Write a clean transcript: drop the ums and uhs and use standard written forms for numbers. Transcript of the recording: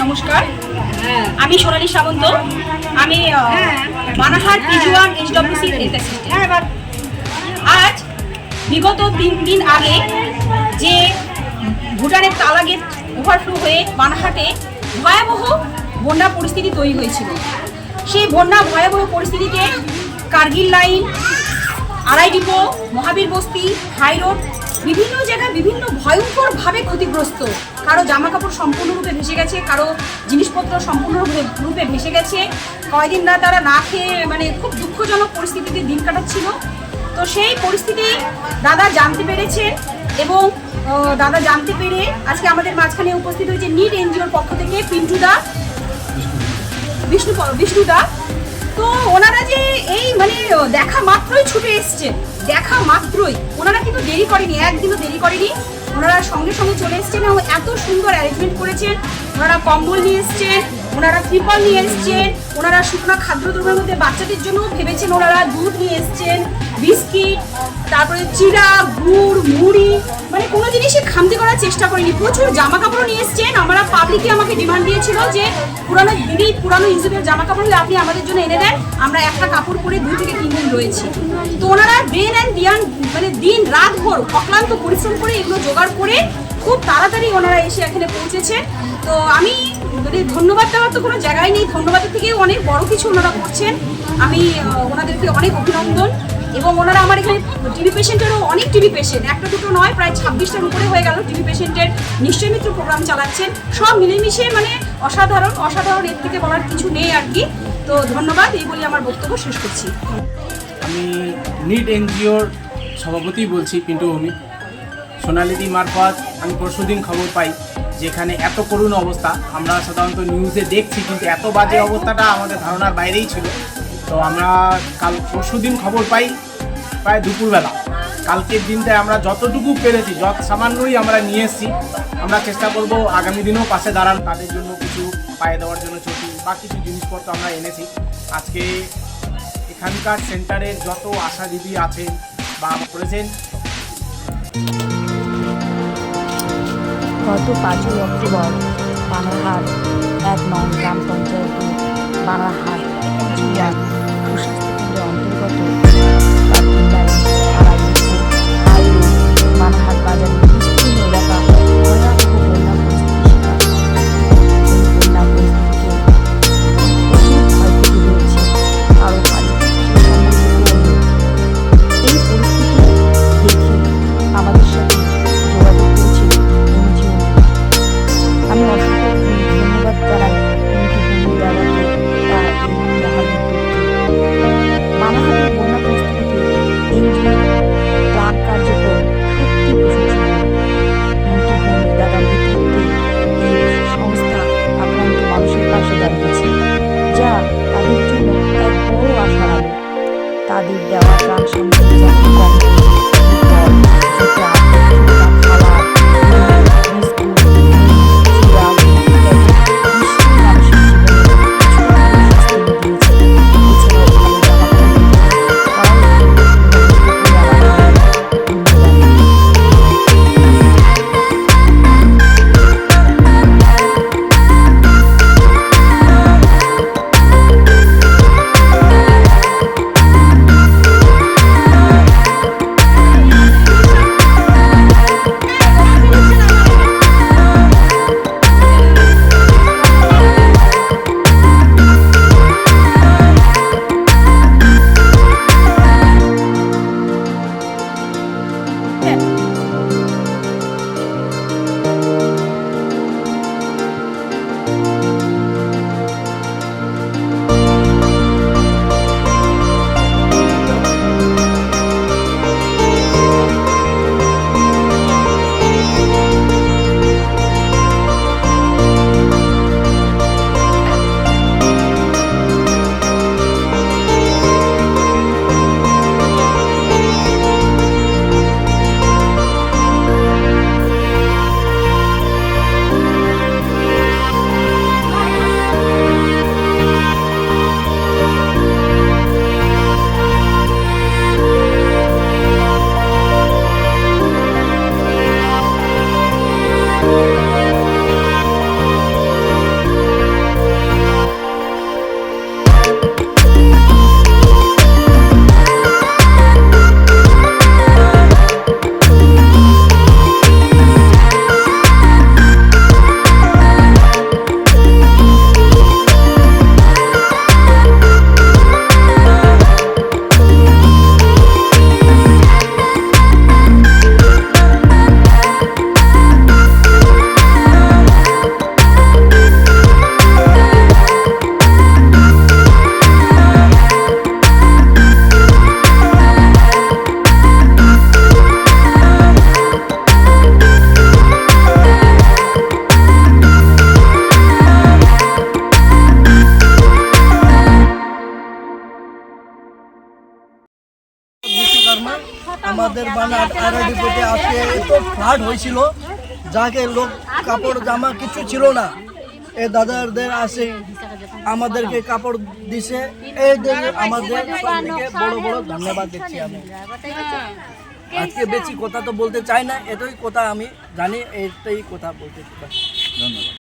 নমস্কার, আমি সোনালী সামন্ত। আমি বানারহাট TG1 HWC আজ বিগত 3 দিন আগে যে ভুটানের তালা গেট ওভারফ্লো হয়ে বানারহাটে ভয়াবহ বন্যা পরিস্থিতি তৈরি হয়েছিল। সেই ভয়াবহ পরিস্থিতিতে কার্গিল লাইন, আড়াই ডিপো, মহাবীর বস্তি, হাই রোড বিভিন্ন জায়গায় বিভিন্ন ভয়ঙ্করভাবে ক্ষতিগ্রস্ত। কারো জামা কাপড় সম্পূর্ণরূপে ভেসে গেছে, কারো জিনিসপত্র সম্পূর্ণরূপে ভেসে গেছে। কয়েকদিন না তারা না খেয়ে খুব দুঃখজনক পরিস্থিতিতে দিন কাটাচ্ছিল। তো সেই পরিস্থিতি দাদা জানতে পেরেছেন এবং দাদা জানতে পেরে আজকে আমাদের মাঝখানে উপস্থিত হয়েছে নিড NGOর পক্ষ থেকে বিষ্ণুদা। তো ওনারা যে এই দেখা মাত্রই ছুটে এসছেন, দেখা মাত্রই ওনারা কিন্তু দেরি করেনি, একদিনও দেরি করেনি। ওনারা সঙ্গে সঙ্গে চলে এসছেন এবং এত সুন্দর অ্যারেঞ্জমেন্ট করেছেন। ওনারা কম্বল নিয়ে এসছেন, ওনারা ত্রিপল নিয়ে এসছেন, ওনারা শুকনো খাদ্যদ্রব্যের মধ্যে বাচ্চাদের জন্য ভেবেছেন। ওনারা দুধ নিয়ে এসছেন, বিস্কিট, তারপরে চিড়া, গুড়, মুড়ি, কোনো জিনিসই খামতি করার চেষ্টা করেনি। প্রচুর জামা কাপড় নিয়ে এসছেন। আমরা পাবলিকই আমাকে ডিমান্ড দিয়েছিল যে পুরানো ইউজের জামা কাপড় হলে আপনি আমাদের জন্য এনে দেন, আমরা একটা কাপড় পরে 2 থেকে 3 দিন রয়েছি। তো ওনারা দিন রাত ভোর অক্লান্ত পরিশ্রম করে এগুলো জোগাড় করে খুব তাড়াতাড়ি ওনারা এসে এখানে পৌঁছেছেন। তো আমি ধন্যবাদ দেওয়ার তো কোনো জায়গায় নেই, ধন্যবাদের থেকেও অনেক বড় কিছু ওনারা করছেন। আমি ওনাদেরকে অনেক অভিনন্দন। এবং ওনারা আমার এখানে টিবি পেশেন্টেরও অনেক টিবি পেশেন্ট, একটা দুটো নয়, প্রায় 26টার উপরে হয়ে গেল টিবি পেশেন্টের নিশ্চয় মিত্র প্রোগ্রাম চালাচ্ছেন। সব মিলেমিশে অসাধারণ, এর থেকে বলার কিছু নেই আর কি। তো ধন্যবাদ, এই বলে আমার বক্তব্য শেষ করছি। আমি নিড NGOর সভাপতি বলছি, পিন্টু ভূমি। সোনালিদি মারফত আমি পরশুদিন খবর পাই যেখানে এত করুণ অবস্থা। আমরা সাধারণত নিউজে দেখছি, কিন্তু এত বাজে অবস্থাটা আমাদের ধারণার বাইরেই ছিল। তো আমরা পরশুদিন খবর পাই প্রায় দুপুরবেলা। কালকের দিনটায় আমরা যতটুকু পেরেছি, সামান্যই আমরা নিয়ে এসেছি। আমরা চেষ্টা করব আগামী দিনেও পাশে দাঁড়ান, তাদের জন্য কিছু পায়ে দেওয়ার জন্য চটি বা কিছু জিনিসপত্র আমরা এনেছি। আজকে এখানকার সেন্টারের যত আশা দিদি আছেন বা করেছেন, গত 5ই অক্টোবর বানারহাট 1 নং গ্রাম পঞ্চায়েতে বানারহাট সুস্বাস্থ্য কেন্দ্রের অন্তর্গত বানারহাট বাজারের বিস্তীর্ণ এলাকা ভয়াবহ বন্যা পরিস্থিতির শিকার। এই বন্যা পরিস্থিতিকে প্রচুর ক্ষয়ক্ষতি হয়েছে কারো বাড়ি। এই পরিস্থিতি দেখে আমাদের সাথে যোগাযোগ করেছিল NGO। আমি অসংখ্য ধন্যবাদ জানাই বানারহাটের বন্যা পরিস্থিতিতে NGO ত্রাণ কার্যক্রম সত্যি প্রশংসনীয়। দাদার নেতৃত্বে এই সংস্থা আক্রান্ত মানুষের পাশে দাঁড়িয়েছে, যা তাদের জন্য এক বড় আশার আলো। তাদের দেওয়া ত্রাণ সামগ্রী বিপদে আজকে এত ফ্লাড হয়েছিল, যাকে লোক কাপড় জামা কিছু ছিল না, এই দাদাদের আসে আমাদেরকে কাপড় দিছে, এই দেখে আমাদের সবথেকে বড় বড় ধন্যবাদ দিচ্ছি আমি। আজকে বেশি কথা তো বলতে চাই না, এটাই কথা আমি জানি, এটাই কথা বলতে চাই। ধন্যবাদ।